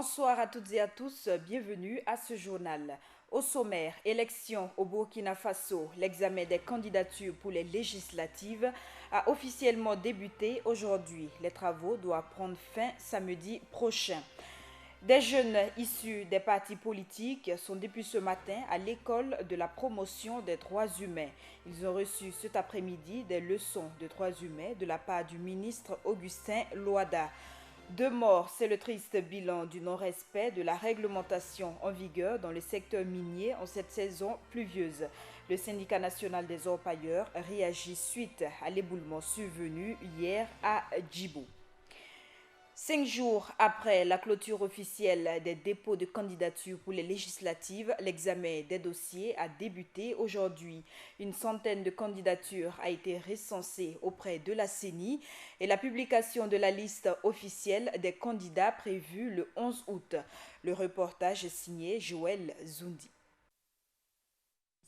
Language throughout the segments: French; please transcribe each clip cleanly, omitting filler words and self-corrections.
Bonsoir à toutes et à tous, bienvenue à ce journal. Au sommaire, élection au Burkina Faso, l'examen des candidatures pour les législatives a officiellement débuté aujourd'hui. Les travaux doivent prendre fin samedi prochain. Des jeunes issus des partis politiques sont depuis ce matin à l'école de la promotion des droits humains. Ils ont reçu cet après-midi des leçons de droits humains de la part du ministre Augustin Loada. 2 morts, c'est le triste bilan du non-respect de la réglementation en vigueur dans le secteur minier en cette saison pluvieuse. Le syndicat national des orpailleurs réagit suite à l'éboulement survenu hier à Djibou. 5 jours après la clôture officielle des dépôts de candidatures pour les législatives, l'examen des dossiers a débuté aujourd'hui. Une centaine de candidatures a été recensée auprès de la CENI et la publication de la liste officielle des candidats prévue le 11 août. Le reportage est signé Joël Zoundi.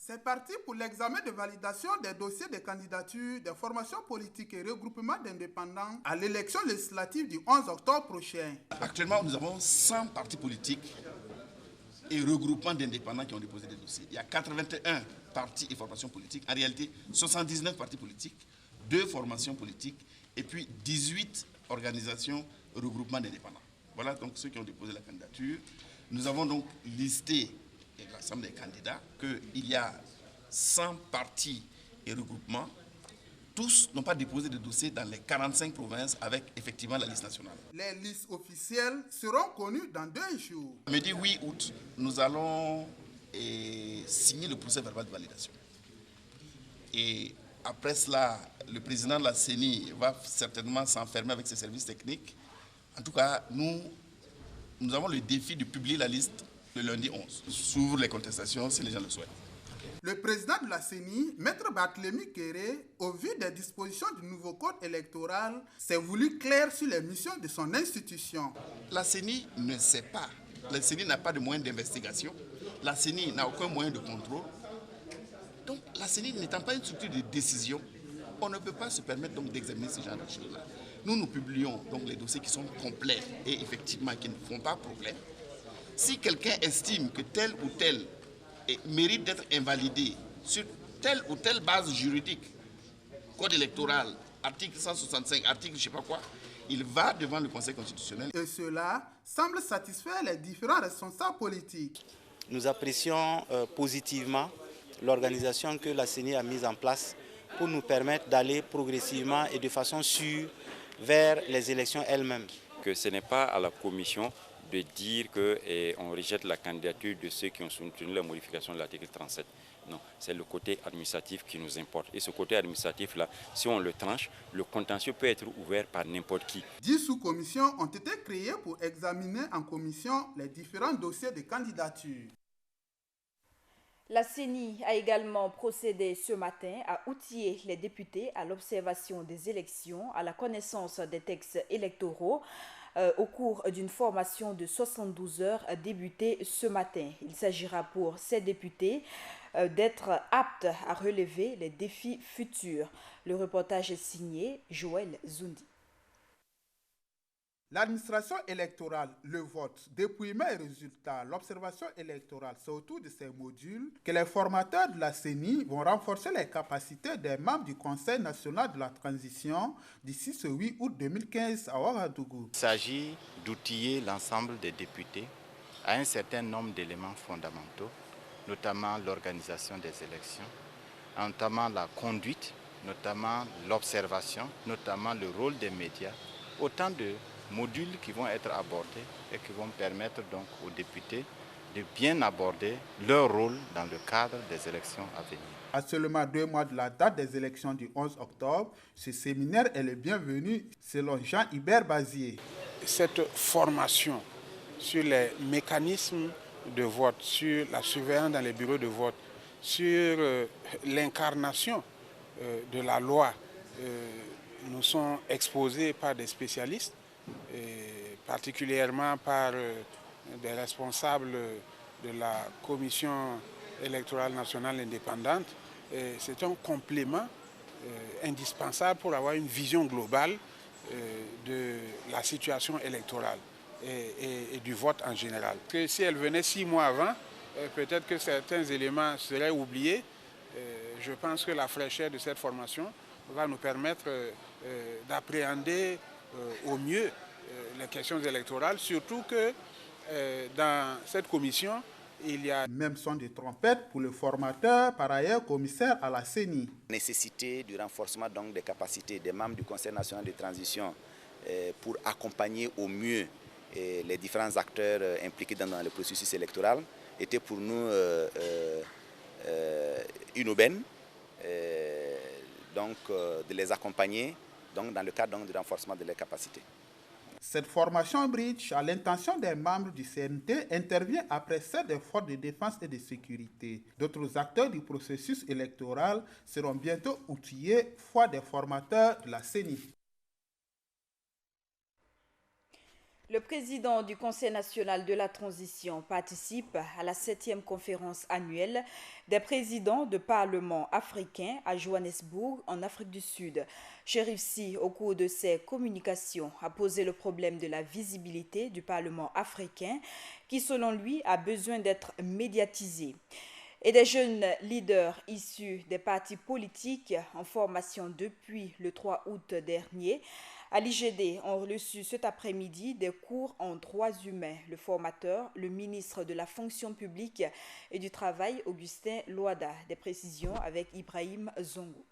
C'est parti pour l'examen de validation des dossiers de candidature des formations politiques et regroupements d'indépendants à l'élection législative du 11 octobre prochain. Actuellement, nous avons 100 partis politiques et regroupements d'indépendants qui ont déposé des dossiers. Il y a 81 partis et formations politiques. En réalité, 79 partis politiques, 2 formations politiques et puis 18 organisations regroupements d'indépendants. Voilà donc ceux qui ont déposé la candidature. Nous avons donc listé l'ensemble des candidats, qu'il y a 100 partis et regroupements. Tous n'ont pas déposé de dossier dans les 45 provinces avec effectivement la liste nationale. Les listes officielles seront connues dans 2 jours. Mercredi 8 août, nous allons signer le procès verbal de validation. Et après cela, le président de la CENI va certainement s'enfermer avec ses services techniques. En tout cas, nous avons le défi de publier la liste le lundi 11. S'ouvrent les contestations si les gens le souhaitent. Le président de la CENI, Maître Barthélemy Kéré, au vu des dispositions du nouveau code électoral, s'est voulu clair sur les missions de son institution. La CENI ne sait pas. La CENI n'a pas de moyens d'investigation. La CENI n'a aucun moyen de contrôle. Donc la CENI n'étant pas une structure de décision, on ne peut pas se permettre donc d'examiner ce genre de choses-là. Nous publions donc les dossiers qui sont complets et effectivement qui ne font pas problème. Si quelqu'un estime que tel ou tel mérite d'être invalidé sur telle ou telle base juridique, code électoral, article 165, article je ne sais pas quoi, il va devant le Conseil constitutionnel. Et cela semble satisfaire les différents responsables politiques. Nous apprécions positivement l'organisation que la CENI a mise en place pour nous permettre d'aller progressivement et de façon sûre vers les élections elles-mêmes. Que ce n'est pas à la commission de dire qu'on rejette la candidature de ceux qui ont soutenu la modification de l'article 37. Non, c'est le côté administratif qui nous importe. Et ce côté administratif-là, si on le tranche, le contentieux peut être ouvert par n'importe qui. 10 sous-commissions ont été créées pour examiner en commission les différents dossiers de candidature. La CENI a également procédé ce matin à outiller les députés à l'observation des élections, à la connaissance des textes électoraux, au cours d'une formation de 72 heures débutée ce matin. Il s'agira pour ces députés d'être aptes à relever les défis futurs. Le reportage est signé Joël Zoundi. L'administration électorale, le vote, dépouillement et résultats, l'observation électorale, c'est autour de ces modules que les formateurs de la CENI vont renforcer les capacités des membres du Conseil national de la transition d'ici ce 8 août 2015 à Ouagadougou. Il s'agit d'outiller l'ensemble des députés à un certain nombre d'éléments fondamentaux, notamment l'organisation des élections, notamment la conduite, notamment l'observation, notamment le rôle des médias, autant de modules qui vont être abordés et qui vont permettre donc aux députés de bien aborder leur rôle dans le cadre des élections à venir. À seulement 2 mois de la date des élections du 11 octobre, ce séminaire est le bienvenu selon Jean-Hubert Bazier. Cette formation sur les mécanismes de vote, sur la surveillance dans les bureaux de vote, sur l'incarnation de la loi, nous sont exposés par des spécialistes, et particulièrement par des responsables de la Commission électorale nationale indépendante. C'est un complément indispensable pour avoir une vision globale de la situation électorale. et du vote en général. Que si elle venait 6 mois avant, peut-être que certains éléments seraient oubliés. Je pense que la fraîcheur de cette formation va nous permettre d'appréhender au mieux les questions électorales, surtout que dans cette commission, il y a même son de trompette pour le formateur, par ailleurs commissaire à la CENI. Nécessité du renforcement donc des capacités des membres du Conseil national de transition pour accompagner au mieux les différents acteurs impliqués dans le processus électoral était pour nous une aubaine, de les accompagner donc, dans le cadre donc, du renforcement de leurs capacités. Cette formation bridge à l'intention des membres du CNT intervient après celle des forces de défense et de sécurité. D'autres acteurs du processus électoral seront bientôt outillés, foi des formateurs de la CENI. Le président du Conseil national de la transition participe à la 7e conférence annuelle des présidents de parlements africains à Johannesburg, en Afrique du Sud. Chérif Sy, au cours de ses communications, a posé le problème de la visibilité du Parlement africain qui, selon lui, a besoin d'être médiatisé. Et des jeunes leaders issus des partis politiques en formation depuis le 3 août dernier à l'IGD ont reçu cet après-midi des cours en droits humains. Le formateur, le ministre de la fonction publique et du travail, Augustin Loada. Des précisions avec Ibrahim Zongo.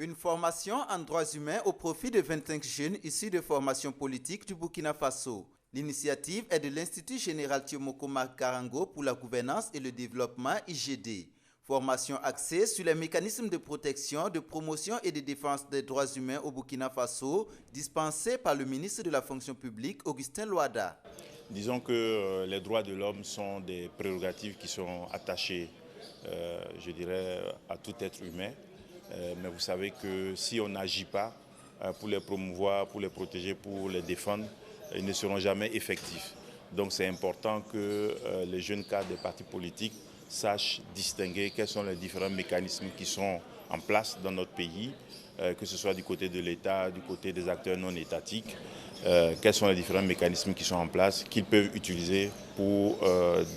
Une formation en droits humains au profit de 25 jeunes issus de formations politiques du Burkina Faso. L'initiative est de l'Institut général Thiomokoma Karango pour la gouvernance et le développement IGD. Formation axée sur les mécanismes de protection, de promotion et de défense des droits humains au Burkina Faso, dispensée par le ministre de la fonction publique, Augustin Loada. Disons que les droits de l'homme sont des prérogatives qui sont attachées, je dirais, à tout être humain. Mais vous savez que si on n'agit pas pour les promouvoir, pour les protéger, pour les défendre, ils ne seront jamais effectifs. Donc c'est important que les jeunes cadres des partis politiques sachent distinguer quels sont les différents mécanismes qui sont en place dans notre pays, que ce soit du côté de l'État, du côté des acteurs non étatiques, quels sont les différents mécanismes qui sont en place, qu'ils peuvent utiliser pour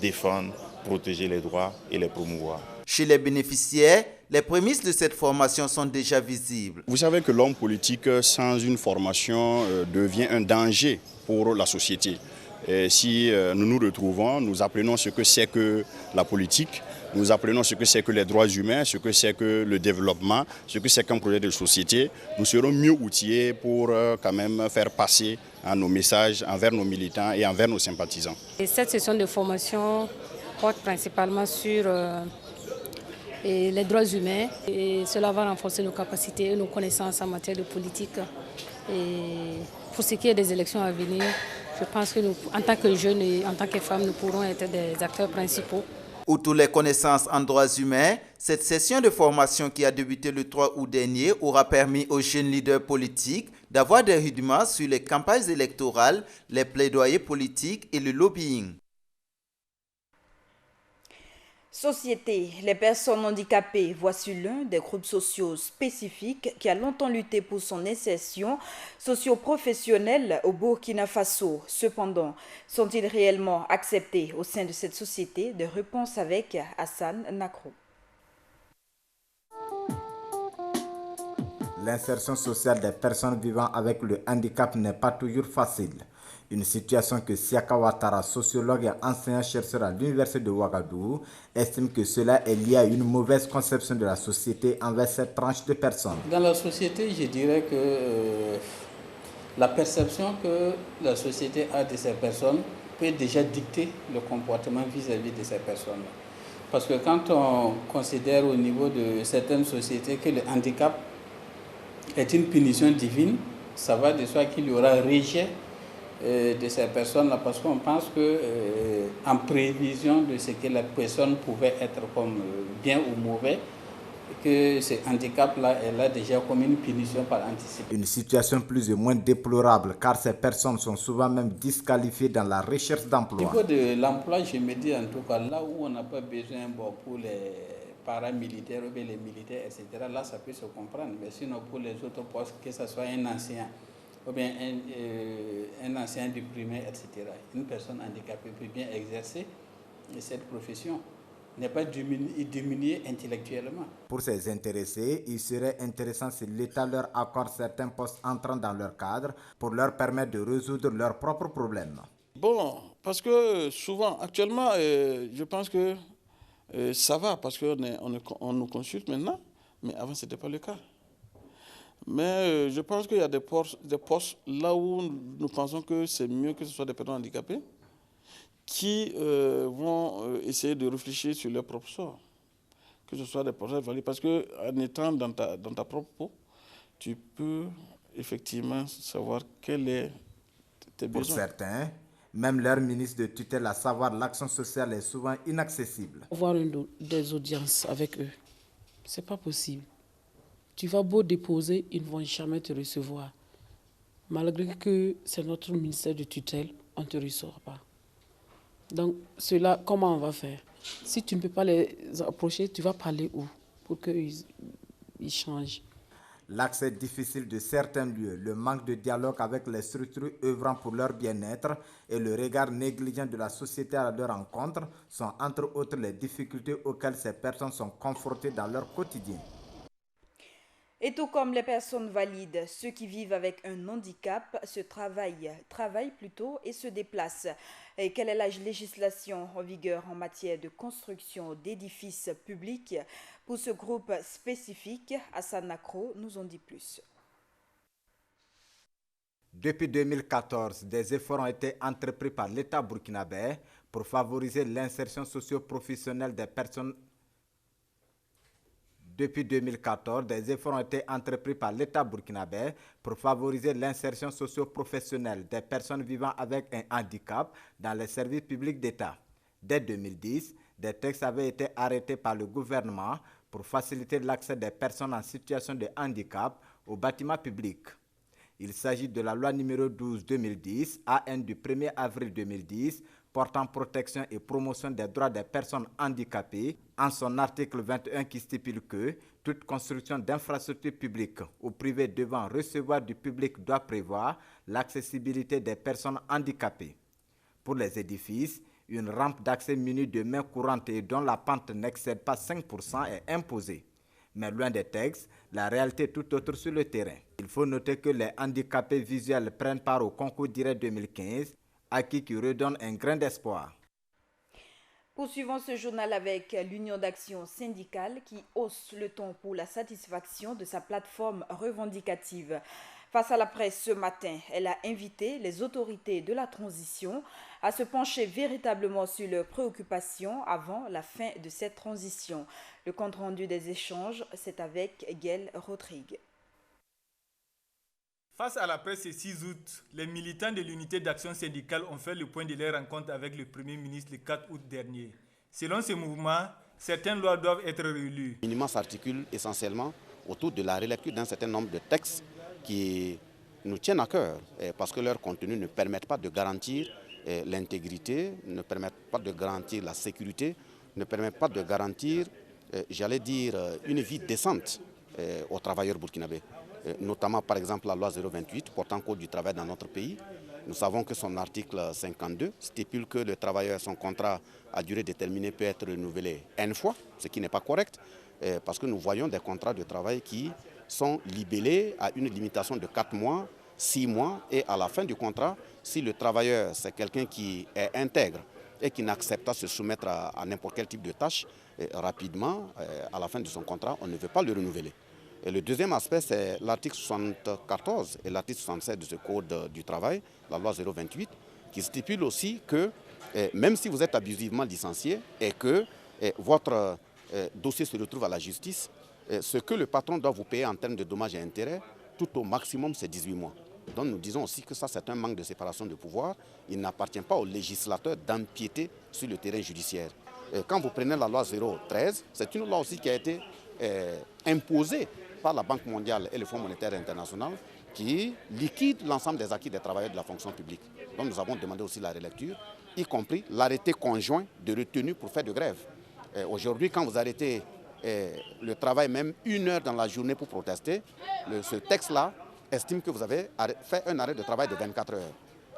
défendre, protéger les droits et les promouvoir. Chez les bénéficiaires, les prémices de cette formation sont déjà visibles. Vous savez que l'homme politique sans une formation devient un danger pour la société. Et si nous nous retrouvons, nous apprenons ce que c'est que la politique, nous apprenons ce que c'est que les droits humains, ce que c'est que le développement, ce que c'est qu'un projet de société, nous serons mieux outillés pour quand même faire passer nos messages envers nos militants et envers nos sympathisants. Et cette session de formation porte principalement sur les droits humains et cela va renforcer nos capacités et nos connaissances en matière de politique. Et pour ce qui est des élections à venir, je pense que nous, en tant que jeunes et en tant que femmes, nous pourrons être des acteurs principaux. Outre les connaissances en droits humains, cette session de formation qui a débuté le 3 août dernier aura permis aux jeunes leaders politiques d'avoir des rudiments sur les campagnes électorales, les plaidoyers politiques et le lobbying. Société, les personnes handicapées, voici l'un des groupes sociaux spécifiques qui a longtemps lutté pour son insertion socio-professionnelle au Burkina Faso. Cependant, sont-ils réellement acceptés au sein de cette société? Des réponses avec Hassan Nakro. L'insertion sociale des personnes vivant avec le handicap n'est pas toujours facile. Une situation que Siaka Ouattara, sociologue et enseignant-chercheur à l'université de Ouagadougou, estime que cela est lié à une mauvaise conception de la société envers cette tranche de personnes. Dans la société, je dirais que la perception que la société a de ces personnes peut déjà dicter le comportement vis-à-vis de ces personnes. Parce que quand on considère au niveau de certaines sociétés que le handicap est une punition divine, ça va de soi qu'il y aura rejet de ces personnes-là, parce qu'on pense que en prévision de ce que la personne pouvait être comme bien ou mauvais, que ce handicap-là est là déjà comme une punition par anticipation. Une situation plus ou moins déplorable, car ces personnes sont souvent même disqualifiées dans la recherche d'emploi. Au niveau de l'emploi, je me dis en tout cas, là où on n'a pas besoin pour les paramilitaires ou les militaires, etc., là ça peut se comprendre. Mais sinon pour les autres postes, que ce soit un ancien, ou bien un ancien du primaire, etc. Une personne handicapée peut bien exercer cette profession, n'est pas diminuée intellectuellement. Pour ces intéressés, il serait intéressant si l'État leur accorde certains postes entrant dans leur cadre pour leur permettre de résoudre leurs propres problèmes. Bon, parce que souvent, actuellement, je pense que ça va, parce qu'on nous consulte maintenant, mais avant, ce n'était pas le cas. Mais je pense qu'il y a des postes là où nous pensons que c'est mieux que ce soit des personnes handicapées qui vont essayer de réfléchir sur leur propre sort. Que ce soit des projets valides. Parce qu'en étant dans ta propre peau, tu peux effectivement savoir quel est tes besoins. Pour certains, même leur ministre de tutelle, à savoir l'action sociale, est souvent inaccessible. Avoir des audiences avec eux, ce n'est pas possible. Tu vas beau déposer, ils ne vont jamais te recevoir. Malgré que c'est notre ministère de tutelle, on ne te reçoit pas. Donc, cela, comment on va faire? Si tu ne peux pas les approcher, tu vas parler où pour qu'ils changent? L'accès difficile de certains lieux, le manque de dialogue avec les structures œuvrant pour leur bien-être et le regard négligent de la société à leur encontre sont entre autres les difficultés auxquelles ces personnes sont confrontées dans leur quotidien. Et tout comme les personnes valides, ceux qui vivent avec un handicap travaillent plutôt et se déplacent. Et quelle est la législation en vigueur en matière de construction d'édifices publics? Pour ce groupe spécifique, Hassan Nakro nous en dit plus. Depuis 2014, des efforts ont été entrepris par l'État burkinabé pour favoriser l'insertion socio-professionnelle des personnes. Depuis 2014, des efforts ont été entrepris par l'État burkinabé pour favoriser l'insertion socio-professionnelle des personnes vivant avec un handicap dans les services publics d'État. Dès 2010, des textes avaient été arrêtés par le gouvernement pour faciliter l'accès des personnes en situation de handicap aux bâtiments publics. Il s'agit de la loi numéro 12-2010, AN du 1er avril 2010, portant protection et promotion des droits des personnes handicapées, en son article 21 qui stipule que toute construction d'infrastructures publiques ou privées devant recevoir du public doit prévoir l'accessibilité des personnes handicapées. Pour les édifices, une rampe d'accès munie de main courante et dont la pente n'excède pas 5% est imposée. Mais loin des textes, la réalité est tout autre sur le terrain. Il faut noter que les handicapés visuels prennent part au concours direct 2015, acquis qui redonne un grain d'espoir. Poursuivons ce journal avec l'Union d'action syndicale qui hausse le ton pour la satisfaction de sa plateforme revendicative. Face à la presse ce matin, elle a invité les autorités de la transition à se pencher véritablement sur leurs préoccupations avant la fin de cette transition. Le compte-rendu des échanges, c'est avec Gaël Rodrigue. Face à la presse le 6 août, les militants de l'unité d'action syndicale ont fait le point de leur rencontre avec le Premier ministre le 4 août dernier. Selon ce mouvement, certaines lois doivent être réélues. Le mouvement s'articule essentiellement autour de la relecture d'un certain nombre de textes qui nous tiennent à cœur parce que leur contenu ne permet pas de garantir l'intégrité, ne permet pas de garantir la sécurité, ne permet pas de garantir, j'allais dire, une vie décente aux travailleurs burkinabés. Notamment par exemple la loi 028 portant code du travail dans notre pays. Nous savons que son article 52 stipule que le travailleur, son contrat à durée déterminée peut être renouvelé N fois, ce qui n'est pas correct, parce que nous voyons des contrats de travail qui sont libellés à une limitation de 4 mois, 6 mois, et à la fin du contrat, si le travailleur c'est quelqu'un qui est intègre et qui n'accepte pas de se soumettre à n'importe quel type de tâche, rapidement, à la fin de son contrat, on ne veut pas le renouveler. Et le deuxième aspect, c'est l'article 74 et l'article 67 de ce code du travail, la loi 028, qui stipule aussi que même si vous êtes abusivement licencié et que votre dossier se retrouve à la justice, ce que le patron doit vous payer en termes de dommages et intérêts, tout au maximum, c'est 18 mois. Donc nous disons aussi que ça, c'est un manque de séparation de pouvoir. Il n'appartient pas au législateur d'empiéter sur le terrain judiciaire. Quand vous prenez la loi 013, c'est une loi aussi qui a été imposée par la Banque mondiale et le Fonds monétaire international qui liquide l'ensemble des acquis des travailleurs de la fonction publique. Donc nous avons demandé aussi la relecture, y compris l'arrêté conjoint de retenue pour faire de grève. Aujourd'hui, quand vous arrêtez le travail même 1 heure dans la journée pour protester, ce texte-là estime que vous avez fait un arrêt de travail de 24 heures.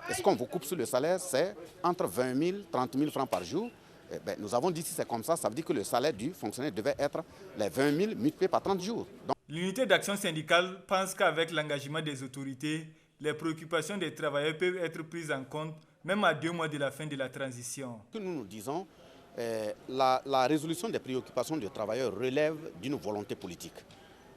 Et ce qu'on vous coupe sur le salaire, c'est entre 20 000 et 30 000 francs par jour. Eh bien, nous avons dit si c'est comme ça veut dire que le salaire du fonctionnaire devait être les 20 000 multipliés par 30 jours. L'unité d'action syndicale pense qu'avec l'engagement des autorités, les préoccupations des travailleurs peuvent être prises en compte, même à 2 mois de la fin de la transition. Ce que nous nous disons, la résolution des préoccupations des travailleurs relève d'une volonté politique.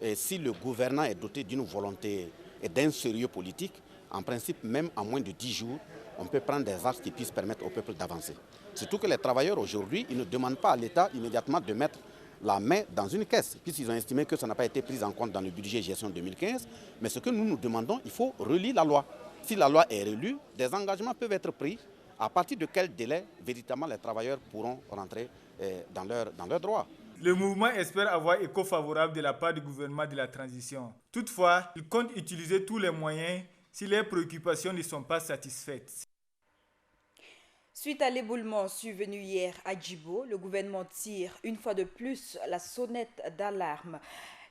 Et si le gouvernement est doté d'une volonté et d'un sérieux politique, en principe, même en moins de 10 jours, on peut prendre des actes qui puissent permettre au peuple d'avancer. Surtout que les travailleurs aujourd'hui, ils ne demandent pas à l'État immédiatement de mettre la main dans une caisse, puisqu'ils ont estimé que ça n'a pas été pris en compte dans le budget gestion 2015. Mais ce que nous nous demandons, il faut relire la loi. Si la loi est relue, des engagements peuvent être pris. À partir de quel délai, véritablement, les travailleurs pourront rentrer dans leurs droits. Le mouvement espère avoir écho favorable de la part du gouvernement de la transition. Toutefois, il compte utiliser tous les moyens si les préoccupations ne sont pas satisfaites. Suite à l'éboulement survenu hier à Djibo, le gouvernement tire une fois de plus la sonnette d'alarme.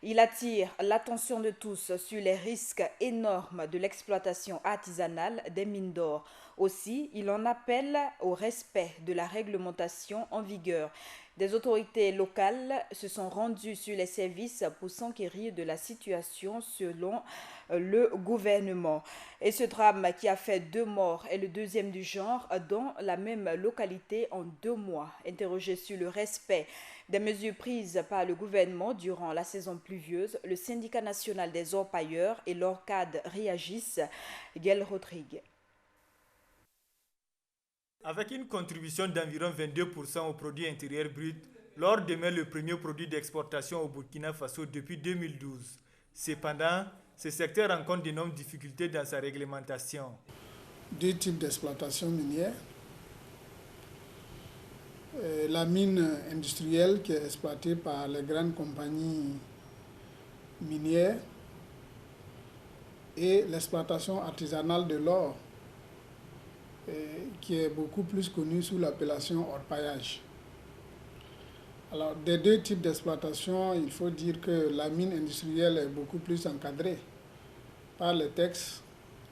Il attire l'attention de tous sur les risques énormes de l'exploitation artisanale des mines d'or. Aussi, il en appelle au respect de la réglementation en vigueur. Des autorités locales se sont rendues sur les services pour s'enquérir de la situation selon le gouvernement. Et ce drame qui a fait 2 morts est le 2e du genre dans la même localité en 2 mois. Interrogé sur le respect des mesures prises par le gouvernement durant la saison pluvieuse, le syndicat national des orpailleurs et l'ORCAD réagissent. Gaël Rodrigue. Avec une contribution d'environ 22% au produit intérieur brut, l'or demeure le premier produit d'exportation au Burkina Faso depuis 2012. Cependant, ce secteur rencontre d'énormes difficultés dans sa réglementation. 2 types d'exploitation minière. La mine industrielle qui est exploitée par les grandes compagnies minières et l'exploitation artisanale de l'or qui est beaucoup plus connue sous l'appellation orpaillage. Alors, des 2 types d'exploitation, il faut dire que la mine industrielle est beaucoup plus encadrée par les textes,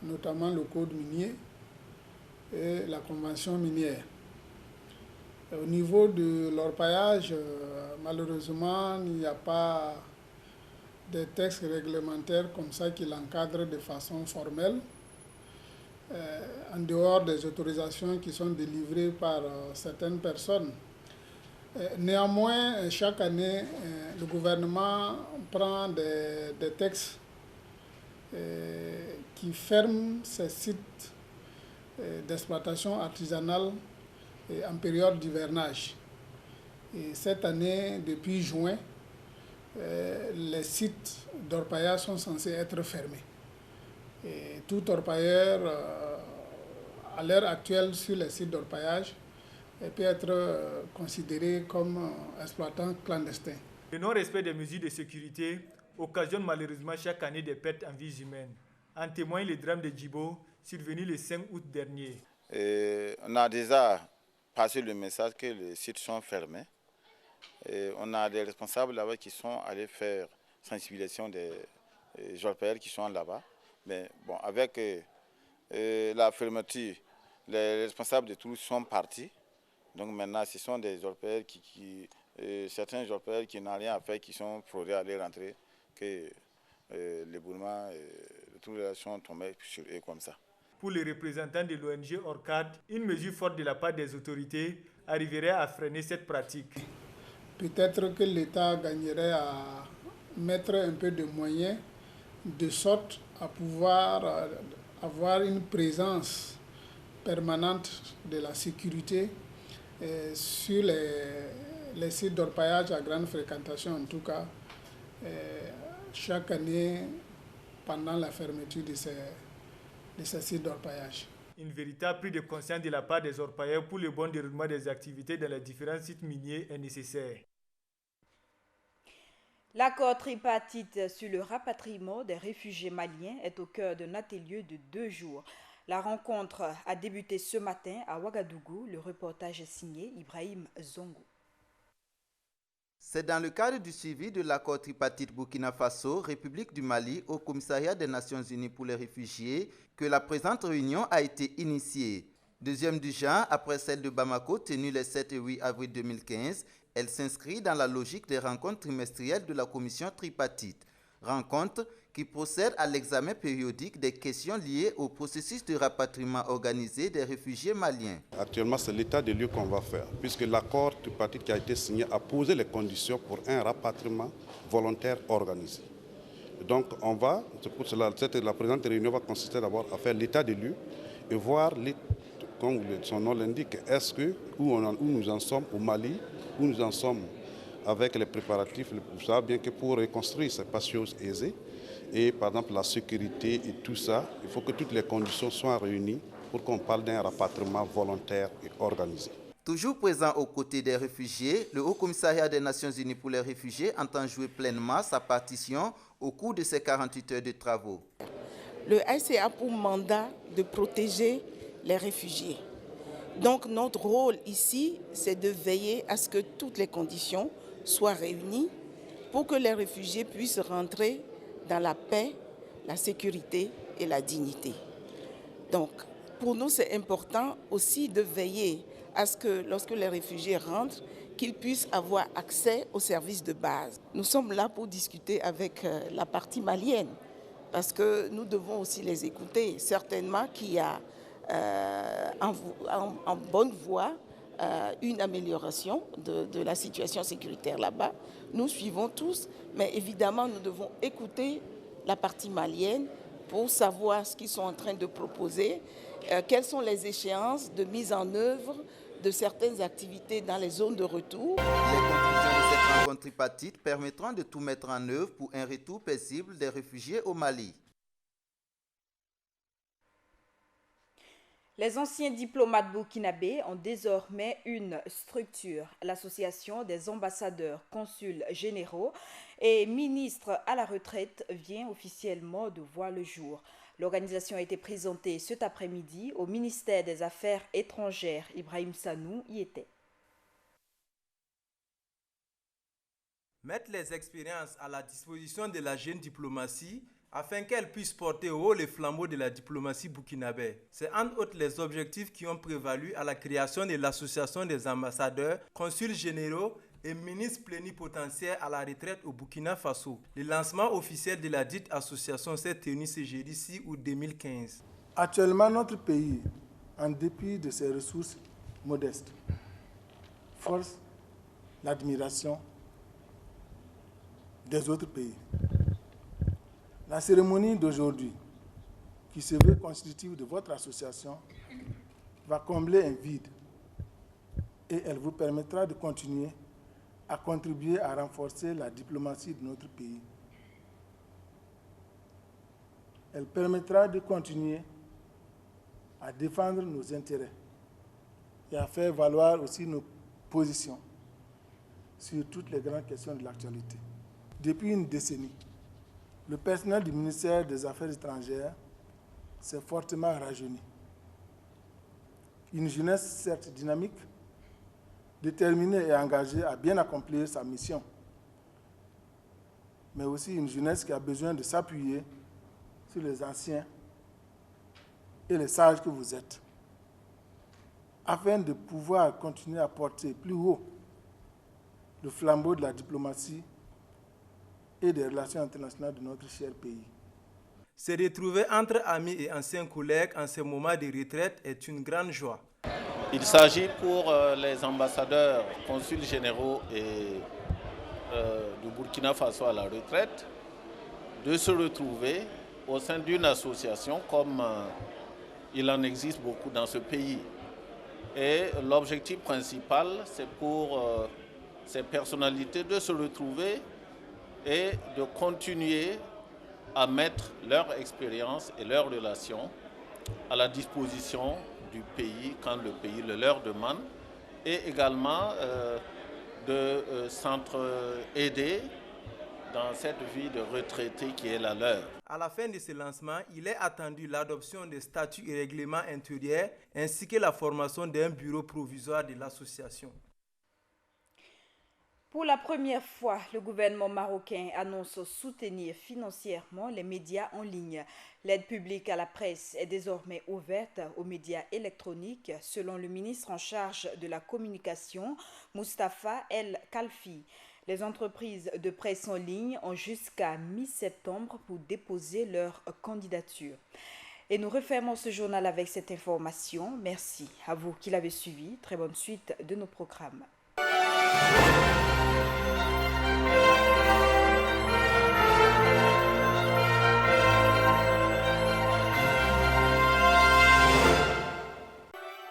notamment le code minier et la convention minière. Au niveau de l'orpaillage, malheureusement, il n'y a pas de textes réglementaires comme ça qui l'encadrent de façon formelle, en dehors des autorisations qui sont délivrées par certaines personnes. Néanmoins, chaque année, le gouvernement prend des textes qui ferment ces sites d'exploitation artisanale en période d'hivernage. Et cette année, depuis juin, les sites d'orpaillage sont censés être fermés. Et tout orpailleur, à l'heure actuelle, sur les sites d'orpaillage, peut être considéré comme exploitant clandestin. Le non-respect des mesures de sécurité occasionne malheureusement chaque année des pertes en vies humaines. En témoigne le drame de Djibo, survenu le 5 août dernier. On a déjà passé le message que les sites sont fermés. On a des responsables là-bas qui sont allés faire sensibilisation des orpailleurs qui sont là-bas. Mais bon, avec la fermeture, les responsables de tous sont partis. Donc maintenant, ce sont des orpailleurs certains orpailleurs qui n'ont rien à faire, qui sont fraudés à aller rentrer, que les bourrements, tous les sont tombés sur eux comme ça. Pour les représentants de l'ONG ORCAD, une mesure forte de la part des autorités arriverait à freiner cette pratique. Peut-être que l'État gagnerait à mettre un peu de moyens de sorte à pouvoir avoir une présence permanente de la sécurité sur les sites d'orpaillage à grande fréquentation, en tout cas, chaque année pendant la fermeture de ces sites d'orpaillage. Une véritable prise de conscience de la part des orpailleurs pour le bon déroulement des activités dans les différents sites miniers est nécessaire. L'accord tripartite sur le rapatriement des réfugiés maliens est au cœur d'un atelier de 2 jours. La rencontre a débuté ce matin à Ouagadougou. Le reportage est signé Ibrahim Zongo. C'est dans le cadre du suivi de l'accord tripartite Burkina Faso, République du Mali au Commissariat des Nations Unies pour les réfugiés que la présente réunion a été initiée. Deuxième du genre, après celle de Bamako tenue les 7 et 8 avril 2015, elle s'inscrit dans la logique des rencontres trimestrielles de la commission tripartite. Rencontres qui procèdent à l'examen périodique des questions liées au processus de rapatriement organisé des réfugiés maliens. Actuellement, c'est l'état des lieux qu'on va faire, puisque l'accord tripartite qui a été signé a posé les conditions pour un rapatriement volontaire organisé. Donc c'est pour cela que la présente réunion va consister d'abord à faire l'état des lieux et voir, comme son nom l'indique, où nous en sommes au Mali, où nous en sommes avec les préparatifs. Vous savez bien que pour reconstruire, ce n'est pas chose aisée. Et par exemple, la sécurité et tout ça, il faut que toutes les conditions soient réunies pour qu'on parle d'un rapatriement volontaire et organisé. Toujours présent aux côtés des réfugiés, le Haut Commissariat des Nations Unies pour les réfugiés entend jouer pleinement sa partition au cours de ces 48 heures de travaux. Le HCR a pour mandat de protéger les réfugiés. Donc notre rôle ici, c'est de veiller à ce que toutes les conditions soient réunies pour que les réfugiés puissent rentrer dans la paix, la sécurité et la dignité. Donc, pour nous, c'est important aussi de veiller à ce que lorsque les réfugiés rentrent, qu'ils puissent avoir accès aux services de base. Nous sommes là pour discuter avec la partie malienne, parce que nous devons aussi les écouter. Certainement qu'il y a en bonne voie une amélioration de la situation sécuritaire là-bas. Nous suivons tous, mais évidemment, nous devons écouter la partie malienne pour savoir ce qu'ils sont en train de proposer, quelles sont les échéances de mise en œuvre de certaines activités dans les zones de retour. Les conclusions de cette rencontre tripartite permettront de tout mettre en œuvre pour un retour paisible des réfugiés au Mali. Les anciens diplomates burkinabés ont désormais une structure. L'Association des ambassadeurs, consuls généraux et ministres à la retraite vient officiellement de voir le jour. L'organisation a été présentée cet après-midi au ministère des Affaires étrangères. Ibrahim Sanou y était. Mettre les expériences à la disposition de la jeune diplomatie afin qu'elle puisse porter haut les flambeaux de la diplomatie burkinabé. C'est entre autres les objectifs qui ont prévalu à la création de l'Association des ambassadeurs, consuls généraux et ministres plénipotentiaires à la retraite au Burkina Faso. Le lancement officiel de la dite association s'est tenu ce jeudi 6 août 2015. Actuellement, notre pays, en dépit de ses ressources modestes, force l'admiration des autres pays. La cérémonie d'aujourd'hui, qui se veut constitutive de votre association, va combler un vide et elle vous permettra de continuer à contribuer à renforcer la diplomatie de notre pays. Elle permettra de continuer à défendre nos intérêts et à faire valoir aussi nos positions sur toutes les grandes questions de l'actualité. Depuis une décennie, le personnel du ministère des Affaires étrangères s'est fortement rajeuni. Une jeunesse certes dynamique, déterminée et engagée à bien accomplir sa mission, mais aussi une jeunesse qui a besoin de s'appuyer sur les anciens et les sages que vous êtes, afin de pouvoir continuer à porter plus haut le flambeau de la diplomatie et des relations internationales de notre cher pays. Se retrouver entre amis et anciens collègues en ce moment de retraite est une grande joie. Il s'agit pour les ambassadeurs, consuls généraux et du Burkina Faso à la retraite de se retrouver au sein d'une association comme il en existe beaucoup dans ce pays. Et l'objectif principal, c'est pour ces personnalités de se retrouver et de continuer à mettre leur expérience et leurs relations à la disposition du pays quand le pays le leur demande, et également de s'entraider dans cette vie de retraité qui est la leur. À la fin de ce lancement, il est attendu l'adoption des statuts et règlements intérieurs ainsi que la formation d'un bureau provisoire de l'association. Pour la première fois, le gouvernement marocain annonce soutenir financièrement les médias en ligne. L'aide publique à la presse est désormais ouverte aux médias électroniques, selon le ministre en charge de la communication, Moustapha El Khalfi. Les entreprises de presse en ligne ont jusqu'à mi-septembre pour déposer leur candidature. Et nous refermons ce journal avec cette information. Merci à vous qui l'avez suivi. Très bonne suite de nos programmes.